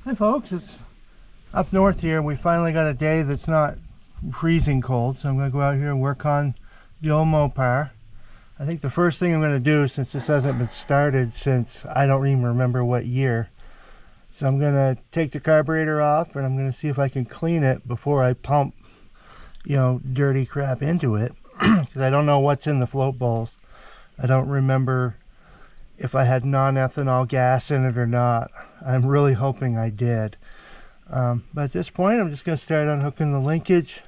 Hi folks, it's up north here. We finally got a day that's not freezing cold, so I'm going to go out here and work on the old mopar. I think the first thing I'm going to do, since this hasn't been started since I don't even remember what year, so I'm going to take the carburetor off and I'm going to see if I can clean it before I pump, dirty crap into it, because I don't know what's in the float bowls. I don't remember if I had non-ethanol gas in it or not. I'm really hoping I did. But at this point, I'm just going to start unhooking the linkage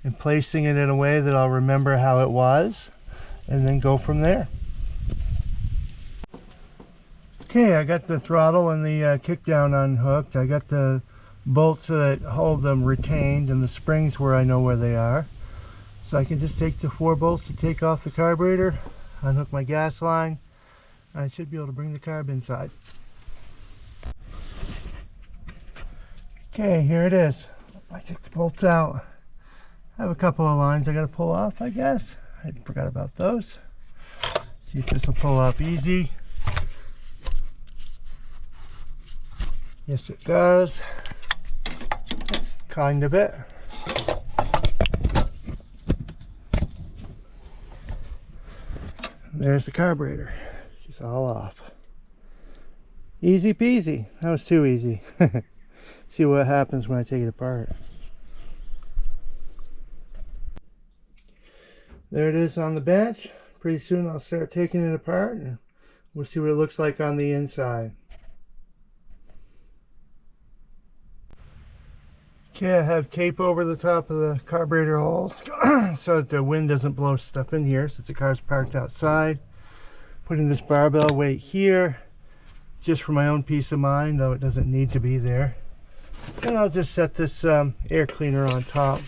and placing it in a way that I'll remember how it was, and then go from there. Okay, I got the throttle and the kickdown unhooked. I got the bolts that hold them retained and the springs where I know where they are. So I can just take the 4 bolts to take off the carburetor, unhook my gas line, and I should be able to bring the carb inside. Okay, here it is. I took the bolts out. I have a couple of lines I got to pull off, I guess. I forgot about those. See if this will pull off easy. Yes, it does. Kind of it. There's the carburetor. She's all off. Easy peasy. That was too easy. See what happens when I take it apart. There it is on the bench. Pretty soon I'll start taking it apart and we'll see what it looks like on the inside. Okay, I have tape over the top of the carburetor holes so that the wind doesn't blow stuff in here since the car's parked outside. Putting this barbell weight here just for my own peace of mind, though it doesn't need to be there. And I'll just set this air cleaner on top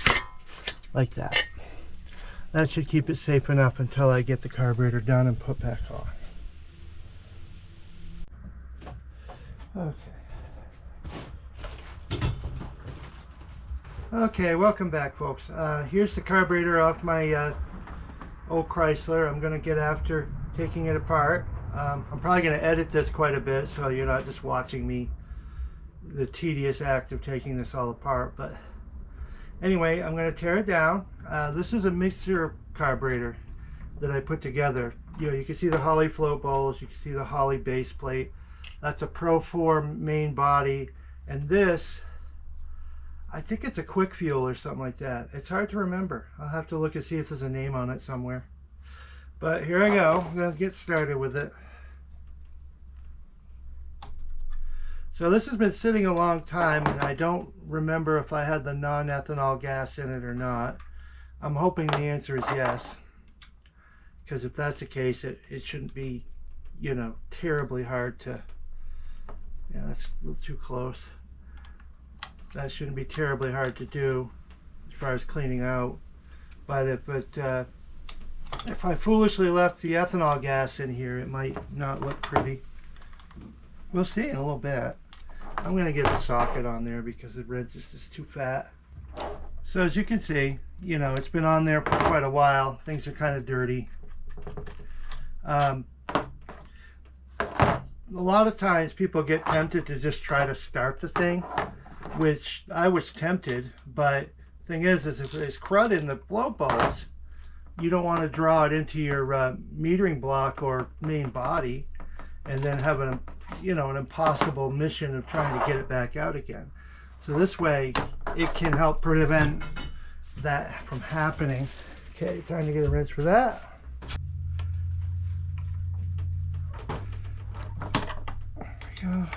like that. That should keep it safe enough until I get the carburetor done and put back on. Okay, welcome back folks. Here's the carburetor off my old Chrysler. I'm going to get after taking it apart. I'm probably going to edit this quite a bit so you're not just watching me the tedious act of taking this all apart, but anyway, I'm going to tear it down. This is a mixture carburetor that I put together. You can see the Holley float bowls, you can see the Holley base plate. That's a Pro 4 main body, and this, I think it's a Quick Fuel or something like that. It's hard to remember. I'll have to look and see if there's a name on it somewhere. But here I go. I'm going to get started with it. So this has been sitting a long time and I don't remember if I had the non-ethanol gas in it or not. I'm hoping the answer is yes, because if that's the case, it shouldn't be, terribly hard to, yeah, that's a little too close. That shouldn't be terribly hard to do as far as cleaning out. But if I foolishly left the ethanol gas in here, it might not look pretty. We'll see in a little bit. I'm going to get a socket on there because the resist is too fat. So as you can see, it's been on there for quite a while. Things are kind of dirty. A lot of times people get tempted to just try to start the thing, which I was tempted, but the thing is if there's crud in the float bowls, you don't want to draw it into your metering block or main body and then have an impossible mission of trying to get it back out again. So this way it can help prevent that from happening. Okay, time to get a wrench for that. There we go.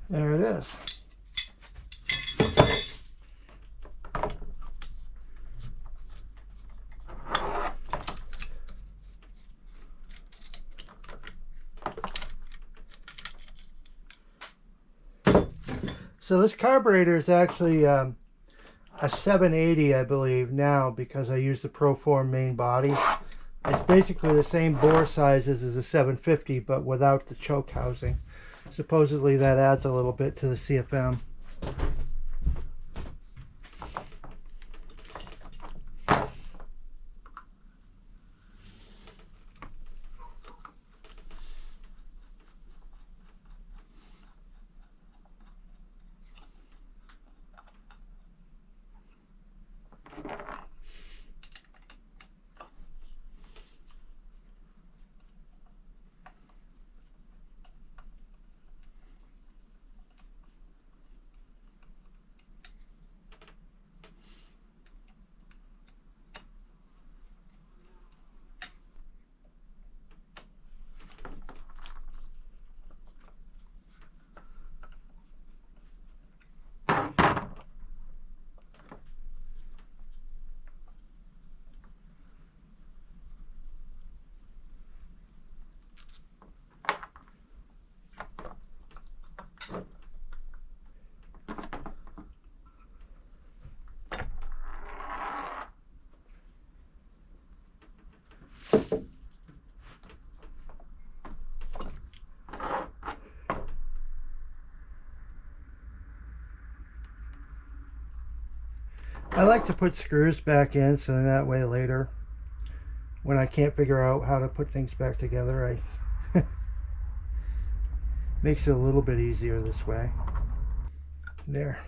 There it is. So this carburetor is actually a 780, I believe, now, because I use the Pro 4 main body. It's basically the same bore sizes as a 750, but without the choke housing. Supposedly that adds a little bit to the CFM. I like to put screws back in so then that way later when I can't figure out how to put things back together, I makes it a little bit easier this way. There.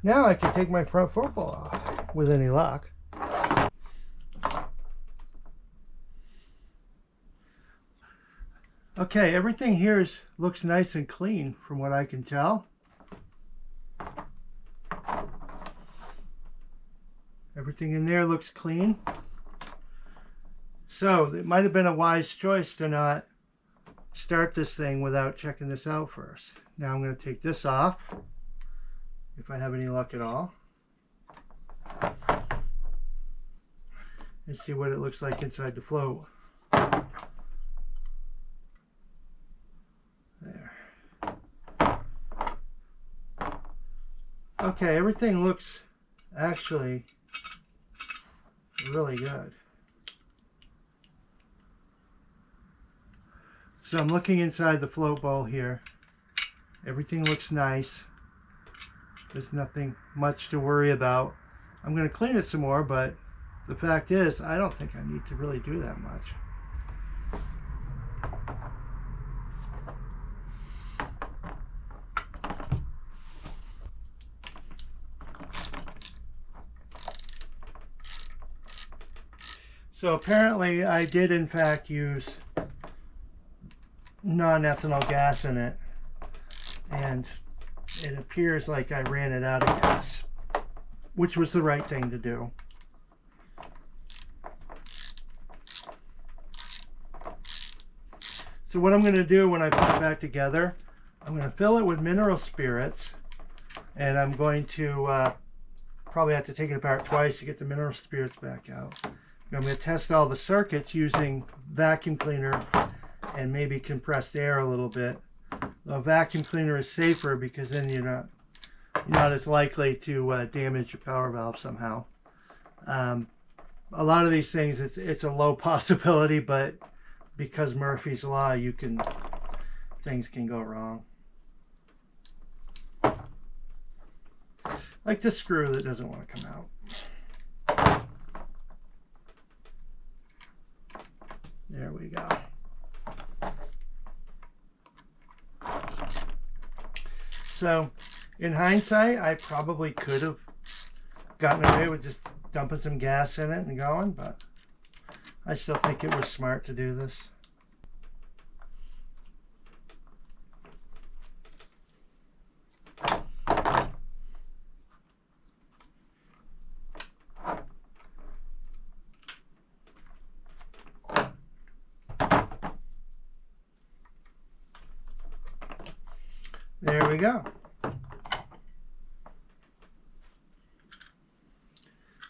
Now I can take my front football off with any luck. Okay, everything here looks nice and clean from what I can tell. Everything in there looks clean. So it might have been a wise choice to not start this thing without checking this out first. Now I'm going to take this off, if I have any luck at all, and see what it looks like inside the float. There. Okay, everything looks actually really good. So I'm looking inside the float bowl here. Everything looks nice. There's nothing much to worry about. I'm going to clean it some more, but the fact is, I don't think I need to really do that much. So apparently I did in fact use non-ethanol gas in it, and it appears like I ran it out of gas, which was the right thing to do. So what I'm going to do when I put it back together, I'm going to fill it with mineral spirits, and I'm going to probably have to take it apart twice to get the mineral spirits back out. I'm going to test all the circuits using vacuum cleaner and maybe compressed air a little bit. The vacuum cleaner is safer because then you're not as likely to damage your power valve somehow. A lot of these things, it's a low possibility, but because Murphy's Law, things can go wrong. Like this screw that doesn't want to come out. There we go. So, in hindsight, I probably could have gotten away with just dumping some gas in it and going, but I still think it was smart to do this. There we go.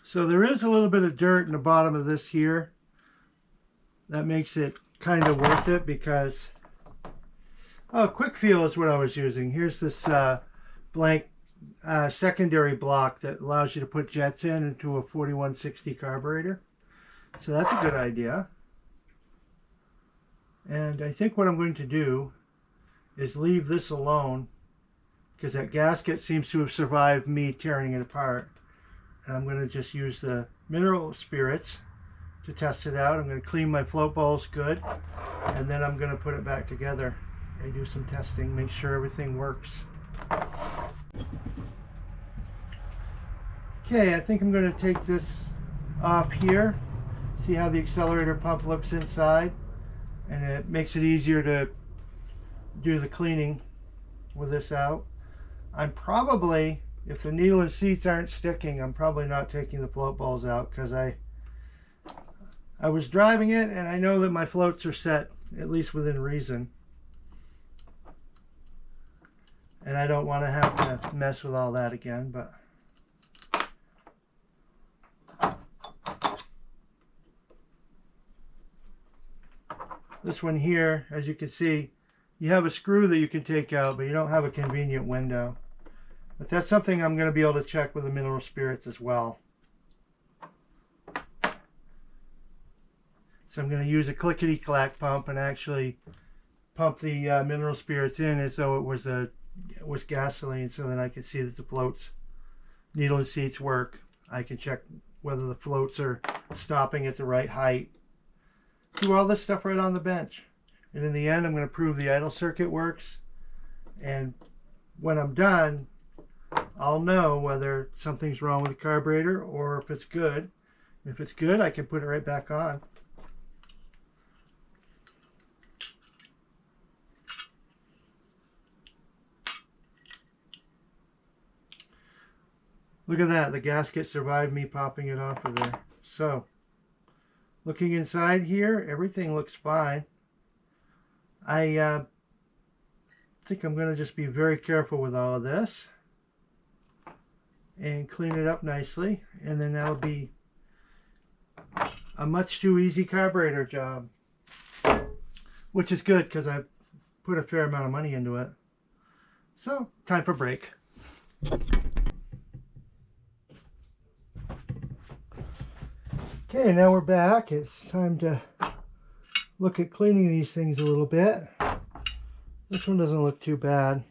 So there is a little bit of dirt in the bottom of this here. That makes it kind of worth it because, oh, quick feel is what I was using. Here's this blank secondary block that allows you to put jets into a 4160 carburetor. So that's a good idea. And I think what I'm going to do is leave this alone, because that gasket seems to have survived me tearing it apart. And I'm going to just use the mineral spirits to test it out. I'm going to clean my float balls good, and then I'm going to put it back together and do some testing, make sure everything works. Okay, I think I'm going to take this off here, see how the accelerator pump looks inside, and it makes it easier to do the cleaning with this out. I'm probably, if the needle and seats aren't sticking, I'm probably not taking the float balls out, because I was driving it and I know that my floats are set at least within reason, and I don't want to have to mess with all that again. But this one here, as you can see, you have a screw that you can take out, but you don't have a convenient window. But that's something I'm going to be able to check with the mineral spirits as well. So I'm going to use a clickety-clack pump and actually pump the mineral spirits in as though it was gasoline, so that I can see that the floats, needle and seats work. I can check whether the floats are stopping at the right height. Do all this stuff right on the bench. And in the end, I'm going to prove the idle circuit works. And when I'm done, I'll know whether something's wrong with the carburetor or if it's good. If it's good, I can put it right back on. Look at that, the gasket survived me popping it off of there. So, looking inside here, everything looks fine. I think I'm going to just be very careful with all of this and clean it up nicely, and then that'll be a much too easy carburetor job, which is good because I put a fair amount of money into it. So, time for break. Okay, now we're back. It's time to look at cleaning these things a little bit. This one doesn't look too bad.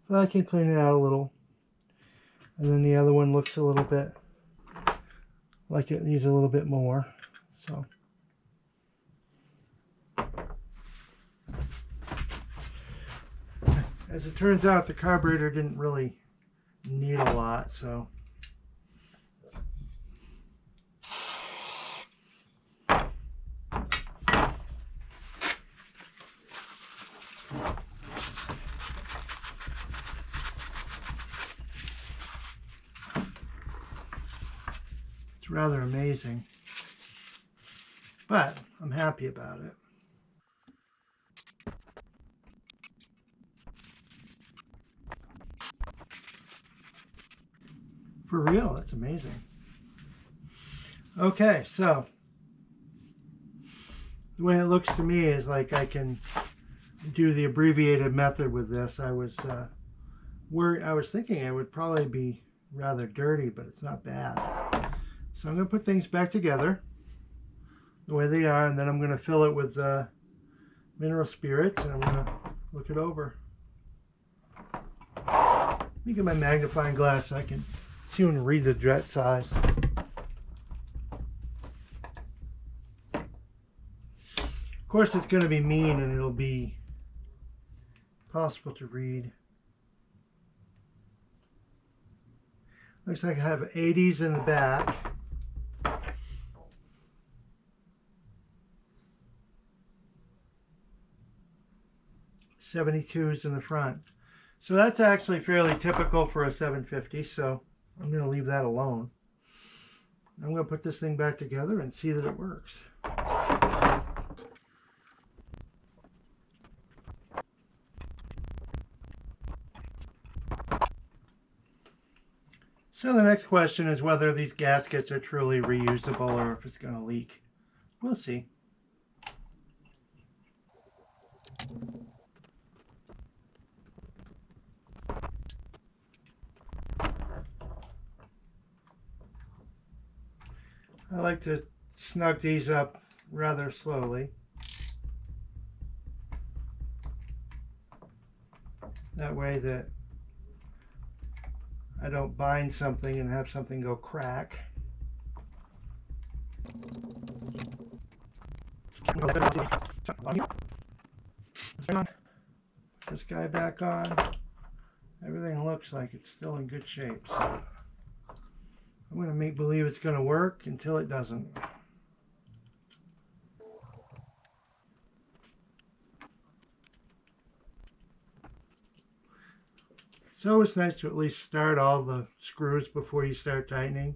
But I can clean it out a little. And then the other one looks a little bit like it needs a little bit more. So as it turns out, the carburetor didn't really need a lot, so it's rather amazing, but I'm happy about it. For real, that's amazing. Okay, so the way it looks to me is like I can do the abbreviated method with this. I was thinking it would probably be rather dirty, but it's not bad. So I'm going to put things back together the way they are, and then I'm going to fill it with mineral spirits, and I'm going to look it over. Let me get my magnifying glass so I can see and read the jet size. Of course, it's going to be mean and it'll be possible to read. Looks like I have 80s in the back. '72s in the front. So that's actually fairly typical for a 750, so I'm going to leave that alone. I'm going to put this thing back together and see that it works. So the next question is whether these gaskets are truly reusable or if it's going to leak. We'll see. I like to snug these up rather slowly. That way that I don't bind something and have something go crack. Turn this guy back on. Everything looks like it's still in good shape. So I'm going to make believe it's going to work until it doesn't. It's always nice to at least start all the screws before you start tightening,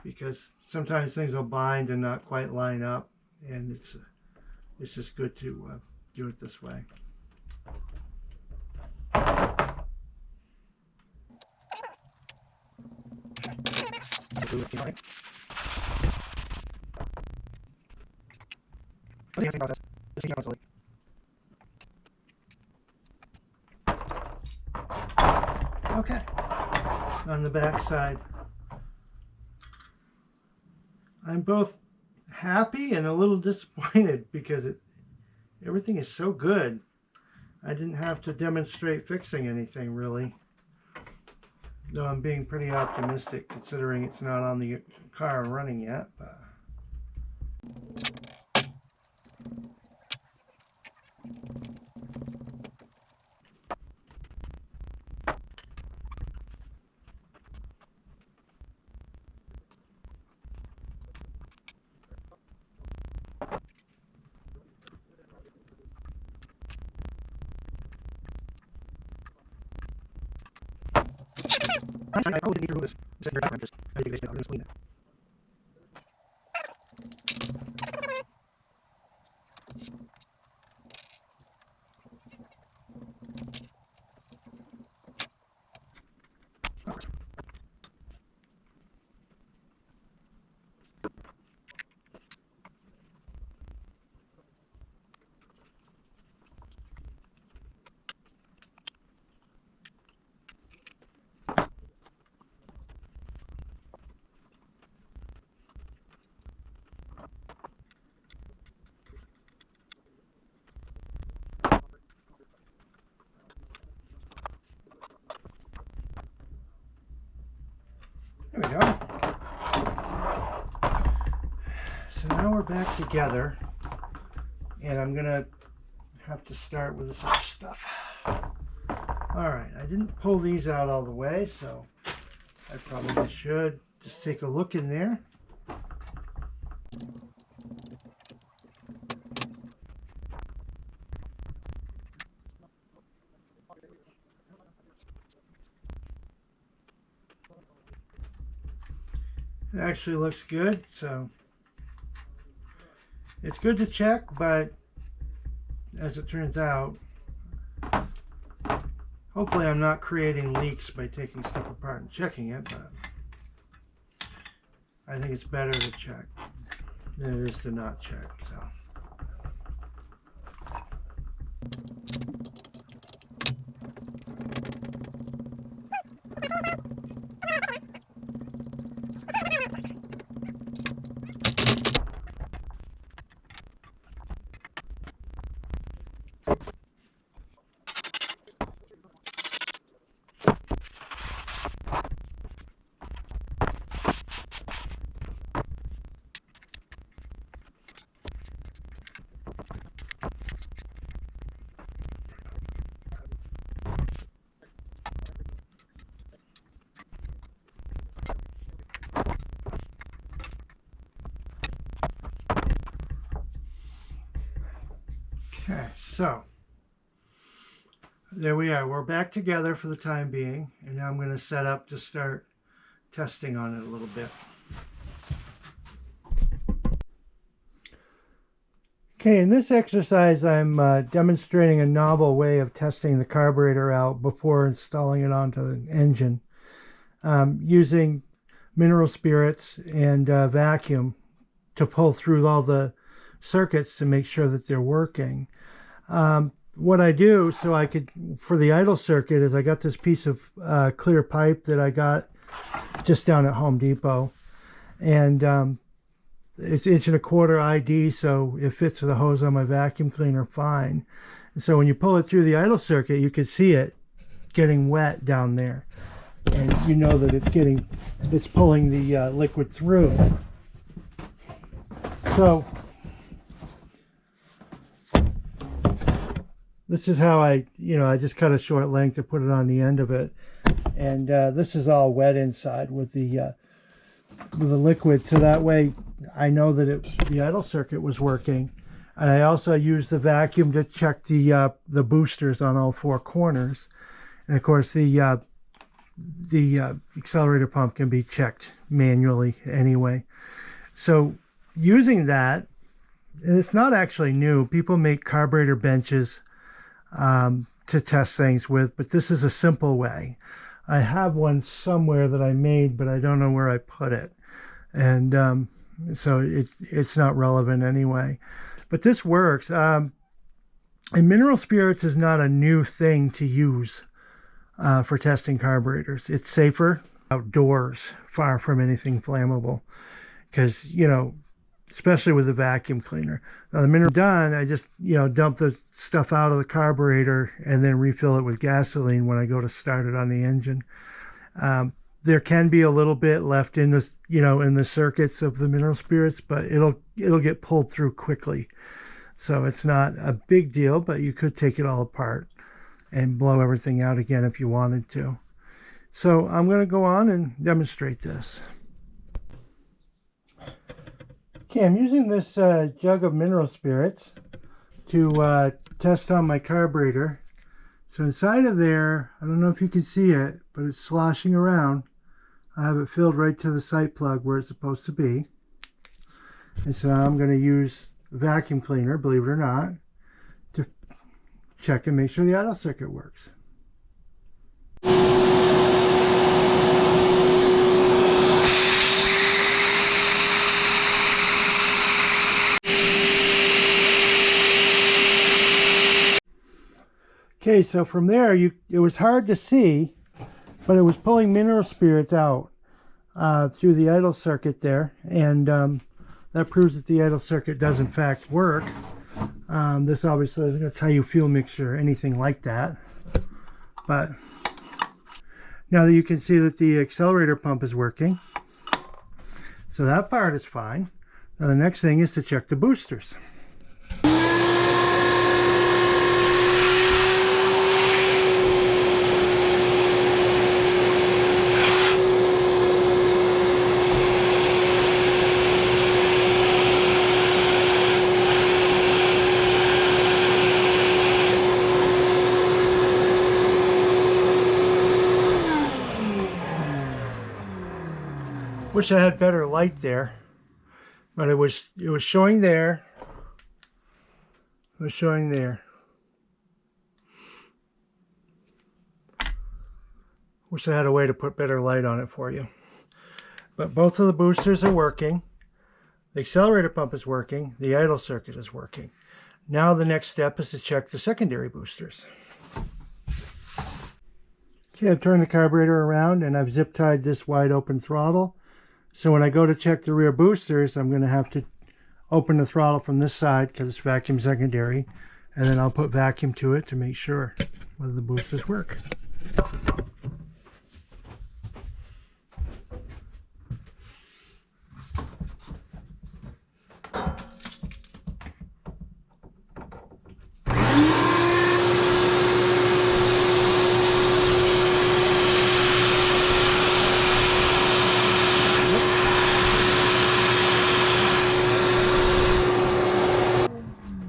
because sometimes things will bind and not quite line up, and it's just good to do it this way. Okay, on the back side, I'm both happy and a little disappointed because everything is so good. I didn't have to demonstrate fixing anything really, though I'm being pretty optimistic considering it's not on the car running yet. But I probably didn't need to remove this. I'm just clean it. There we go. So now we're back together, and I'm gonna have to start with this other stuff. All right, I didn't pull these out all the way, so I probably should just take a look in there. It actually looks good, so it's good to check, but as it turns out, hopefully I'm not creating leaks by taking stuff apart and checking it, but I think it's better to check than it is to not check. So. Okay, so there we are. We're back together for the time being, and now I'm going to set up to start testing on it a little bit. Okay, in this exercise I'm demonstrating a novel way of testing the carburetor out before installing it onto the engine, using mineral spirits and vacuum to pull through all the circuits to make sure that they're working. What I do so I could, for the idle circuit, is I got this piece of clear pipe that I got just down at Home Depot. And it's 1.25" ID, so it fits the hose on my vacuum cleaner fine. And so when you pull it through the idle circuit, you can see it getting wet down there, and you know that it's pulling the liquid through. So this is how I just cut a short length to put it on the end of it, and this is all wet inside with the liquid, so that way I know that the idle circuit was working. And I also used the vacuum to check the boosters on all 4 corners, and of course the accelerator pump can be checked manually anyway. So using that, and it's not actually new. People make carburetor benches to test things with, but this is a simple way. I have one somewhere that I made, but I don't know where I put it, and so it's not relevant anyway. But this works. And mineral spirits is not a new thing to use for testing carburetors. It's safer outdoors, far from anything flammable, because especially with the vacuum cleaner. Now the mineral done, I just dump the stuff out of the carburetor and then refill it with gasoline when I go to start it on the engine. There can be a little bit left in the in the circuits of the mineral spirits, but it'll get pulled through quickly, so it's not a big deal. But you could take it all apart and blow everything out again if you wanted to. So I'm going to go on and demonstrate this. Okay, I'm using this jug of mineral spirits to test on my carburetor. So inside of there, I don't know if you can see it, but it's sloshing around. I have it filled right to the site plug where it's supposed to be. And so I'm going to use a vacuum cleaner, believe it or not, to check and make sure the idle circuit works. Okay, so from there, it was hard to see, but it was pulling mineral spirits out through the idle circuit there, and that proves that the idle circuit does in fact work. This obviously isn't going to tell you fuel mixture or anything like that, but now that you can see that the accelerator pump is working, so that part is fine. Now the next thing is to check the boosters. Wish I had better light there, but it was showing there. It was showing there. Wish I had a way to put better light on it for you. But both of the boosters are working. The accelerator pump is working. The idle circuit is working. Now the next step is to check the secondary boosters. Okay, I've turned the carburetor around and I've zip tied this wide open throttle. So when I go to check the rear boosters, I'm going to have to open the throttle from this side because it's vacuum secondary, and then I'll put vacuum to it to make sure whether the boosters work.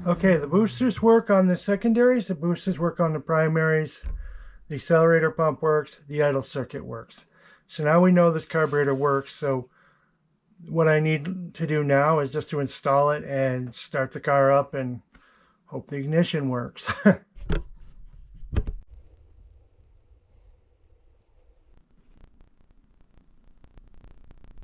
Okay, the boosters work on the secondaries, the boosters work on the primaries, the accelerator pump works, the idle circuit works. So now we know this carburetor works, so what I need to do now is just to install it and start the car up and hope the ignition works.